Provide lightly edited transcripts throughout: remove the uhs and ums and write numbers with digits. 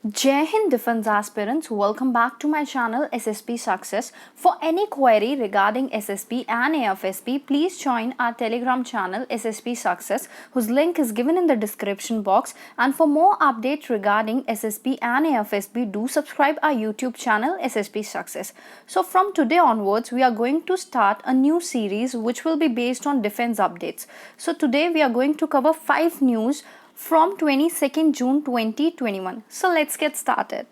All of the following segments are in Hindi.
Jai Hind Defense aspirants, welcome back to my channel SSP Success. For any query regarding SSP and AFSP, please join our Telegram channel SSP Success, whose link is given in the description box. And for more updates regarding SSP and AFSP, do subscribe our YouTube channel SSP Success. So from today onwards, we are going to start a new series which will be based on defense updates. So today we are going to cover 5 news from 22nd June 2021. So let's get started.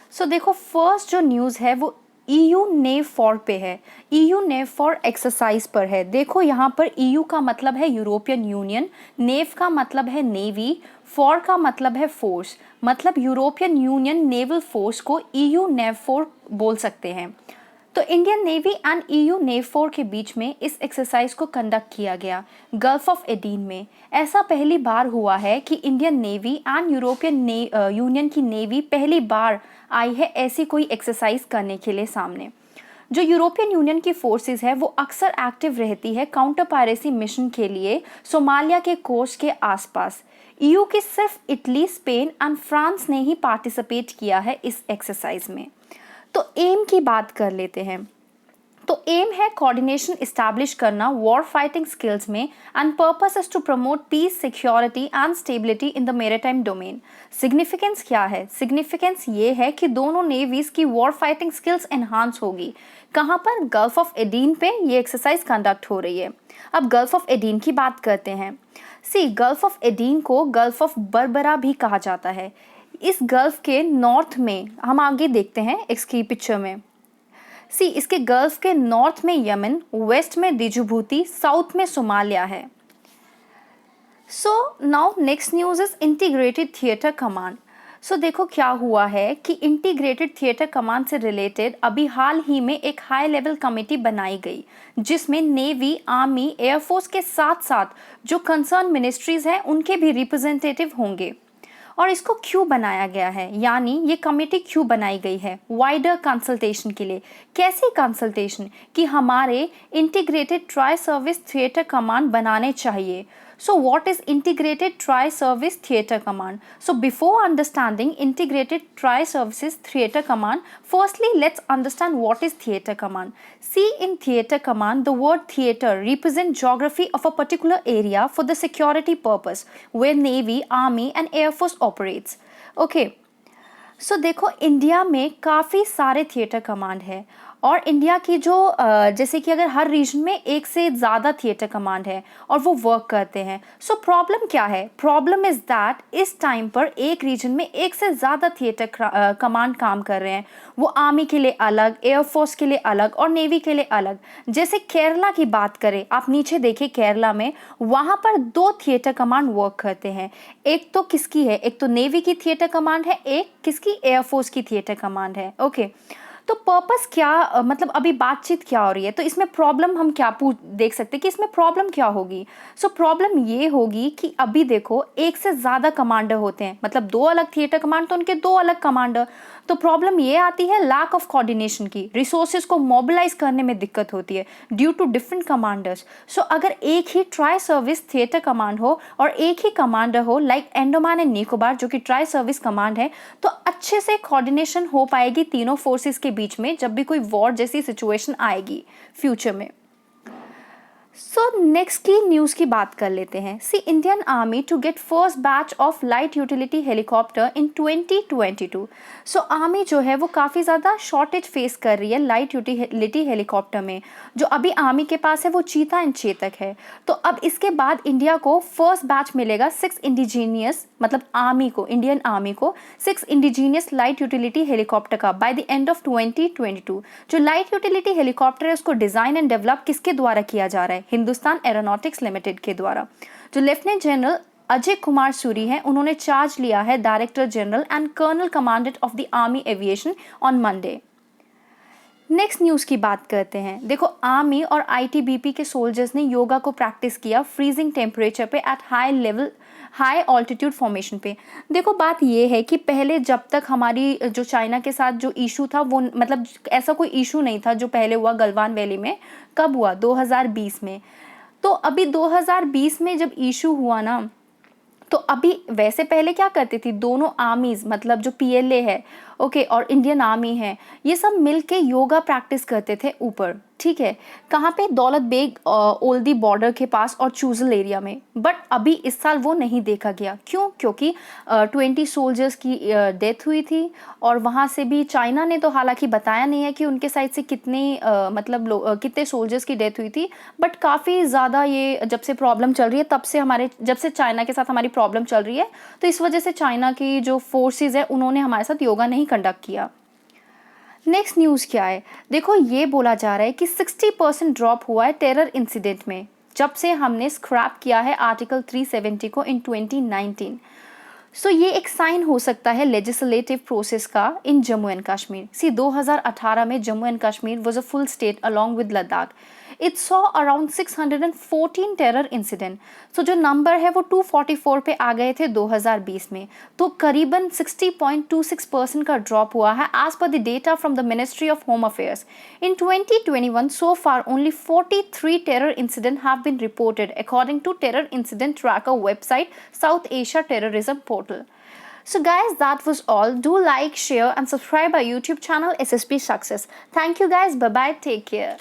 So देखो फर्स्ट जो न्यूज़ है वो EU NAVFOR पे है। EU NAVFOR एक्सरसाइज पर है। देखो यहाँ पर EU का मतलब है यूरोपियन यूनियन, नेव का मतलब है नेवी, फॉर का मतलब है फोर्स, मतलब यूरोपियन यूनियन नेवल फोर्स को EU NAVFOR बोल सकते हैं। तो Indian navy and EU NAVFOR के बीच में इस एक्सरसाइज को कंडक्ट किया गया गल्फ ऑफ एडीन में। ऐसा पहली बार हुआ है कि Indian navy and European union की नेवी पहली बार आई है ऐसी कोई एक्सरसाइज करने के लिए सामने। जो यूरोपियन यूनियन की फोर्सेस है वो अक्सर एक्टिव रहती है काउंटर पायरेसी मिशन के लिए सोमालिया के कोस्ट के आसपास। EU की सिर्फ इटली, स्पेन एंड फ्रांस ने ही पार्टिसिपेट किया है इस एक्सरसाइज में। तो एम की बात कर लेते हैं। तो एम है कोऑर्डिनेशन इस्टेब्लिश करना वॉर फाइटिंग स्किल्स में and purpose is to promote peace, security and stability in the maritime domain. Significance क्या है? सिग्निफिकेंस ये है कि दोनों नेवीज की वॉर फाइटिंग स्किल्स एनहांस होगी। कहाँ पर? गल्फ ऑफ एडीन पे ये एक्सरसाइज कंडक्ट हो रही है। अब गल्फ ऑफ एडीन की बात करते हैं। गल्फ ऑफ एडीन को गल्फ ऑफ बर्बरा भी कहा जाता है। इस गल्फ के नॉर्थ में हम आगे देखते हैं इसकी पिक्चर में। इसके गल्फ के नॉर्थ में यमन, वेस्ट में डिजुबूती, साउथ में सोमालिया है। Now next news is integrated theatre command. देखो क्या हुआ है कि इंटीग्रेटेड थिएटर कमांड से रिलेटेड अभी हाल ही में एक हाई लेवल कमेटी बनाई गई जिसमें नेवी, आर्मी, एयरफोर्स के साथ साथ जो कंसर्न मिनिस्ट्रीज हैं उनके भी रिप्रेजेंटेटिव होंगे। और इसको क्यों बनाया गया है, यानी ये कमेटी क्यों बनाई गई है? वाइडर कंसल्टेशन के लिए। कैसी कंसल्टेशन? कि हमारे integrated tri service theatre command बनाने चाहिए। what is integrated tri-service theatre command? Before understanding integrated tri-services theatre command, firstly let's understand what is theatre command. In theatre command, the word theatre represents geography of a particular area for the security purpose where Navy, Army and Air Force operates. Okay. देखो इंडिया में काफ़ी सारे थिएटर कमांड है और इंडिया की जो जैसे कि अगर हर रीजन में एक से ज़्यादा थिएटर कमांड है और वो वर्क करते हैं। प्रॉब्लम क्या है? प्रॉब्लम इज़ दैट इस टाइम पर एक रीजन में एक से ज़्यादा थिएटर कमांड काम कर रहे हैं। वो आर्मी के लिए अलग, एयरफोर्स के लिए अलग और नेवी के लिए अलग। जैसे केरला की बात करें, आप नीचे देखिए केरला में वहाँ पर 2 थिएटर कमांड वर्क करते हैं। एक तो किसकी है? एक तो नेवी की थिएटर कमांड है, एक किसकी? एयरफोर्स की थिएटर कमांड है। ओके। तो पर्पस क्या मतलब अभी बातचीत क्या हो रही है? तो इसमें प्रॉब्लम हम क्या देख सकते हैं कि इसमें प्रॉब्लम क्या होगी? प्रॉब्लम ये होगी कि अभी देखो एक से ज़्यादा कमांडर होते हैं, मतलब 2 अलग थिएटर कमांड तो उनके 2 अलग कमांडर। तो प्रॉब्लम ये आती है लैक ऑफ कोऑर्डिनेशन की, रिसोर्सेज को मोबिलाइज करने में दिक्कत होती है ड्यू टू डिफरेंट कमांडर्स। अगर एक ही ट्राई सर्विस थिएटर कमांड हो और एक ही कमांडर हो लाइक अंडमान एंड निकोबार जो कि ट्राई सर्विस कमांड है, तो अच्छे से कोऑर्डिनेशन हो पाएगी तीनों फोर्सेस के बीच में जब भी कोई वॉर जैसी सिचुएशन आएगी फ्यूचर में। नेक्स्ट की न्यूज की बात कर लेते हैं। Indian army to get first batch of light utility helicopter in 2022। Army जो है वो काफ़ी ज़्यादा शॉर्टेज फेस कर रही है लाइट यूटिलिटी हेलीकॉप्टर में। जो अभी आर्मी के पास है वो चीता एंड चेतक है। तो अब इसके बाद इंडिया को फर्स्ट बैच मिलेगा 6 इंडिजीनियस, मतलब आर्मी को, इंडियन आर्मी को 6 इंडिजीनियस लाइट यूटिलिटी हेलीकॉप्टर का बाय द एंड ऑफ 2022। जो लाइट यूटिलिटी हेलीकॉप्टर है उसको डिज़ाइन एंड डेवलप किसके द्वारा किया जा रहा है? हिंदुस्तान एरोनॉटिक्स लिमिटेड के द्वारा। जो लेफ्टिनेंट जनरल अजय कुमार सूरी हैं उन्होंने चार्ज लिया है director general and colonel commandant of the army aviation on Monday. Next news की बात करते हैं। देखो आर्मी और आईटीबीपी के सोल्जर्स ने योगा को प्रैक्टिस किया फ्रीजिंग टेम्परेचर पे एट हाई ऑल्टीट्यूड फॉर्मेशन पे। देखो बात ये है कि पहले जब तक हमारी जो चाइना के साथ जो इशू था वो मतलब ऐसा कोई इशू नहीं था जो पहले हुआ गलवान वैली में। कब हुआ? 2020 में। तो अभी 2020 में जब इशू हुआ ना, तो अभी वैसे पहले क्या करती थी, दोनों आर्मीज़ मतलब जो पीएलए है, ओके, और इंडियन आर्मी है, ये सब मिलके योगा प्रैक्टिस करते थे ऊपर, ठीक है, कहाँ पे, दौलत बेग ओल्दी बॉर्डर के पास और चूजल एरिया में। बट अभी इस साल वो नहीं देखा गया, क्यों? क्योंकि 20 सोल्जर्स की डेथ हुई थी, और वहाँ से भी चाइना ने तो हालांकि बताया नहीं है कि उनके साइड से कितने कितने सोल्जर्स की डेथ हुई थी, बट काफ़ी ज़्यादा ये जब से प्रॉब्लम चल रही है तब से जब से चाइना के साथ हमारी प्रॉब्लम चल रही है, तो इस वजह से चाइना की जो फोर्सेज है उन्होंने हमारे साथ योगा नहीं कंडक्ट किया। नेक्स्ट न्यूज़ क्या है, देखो ये बोला जा रहा है कि 60% ड्रॉप हुआ है टेरर इंसिडेंट में जब से हमने स्क्रैप किया है आर्टिकल 370 को इन 2019। सो ये एक साइन हो सकता है लेजिस्लेटिव प्रोसेस का इन जम्मू एंड कश्मीर। 2018 में Jammu and Kashmir was a full state along with Ladakh. It saw around 614 terror incident. So जो नंबर है वो 244 पे आ गए थे 2020 में, तो करीबन 60.26% का ड्रॉप हुआ है as per the data from the ministry of home affairs. In 2021, so far only 43 terror incidents have been reported according to Terror Incident Tracker website South Asia Terrorism Portal. So guys, that was all. Do like, share and subscribe our YouTube channel SSP Success. Thank you guys. Bye bye. Take care.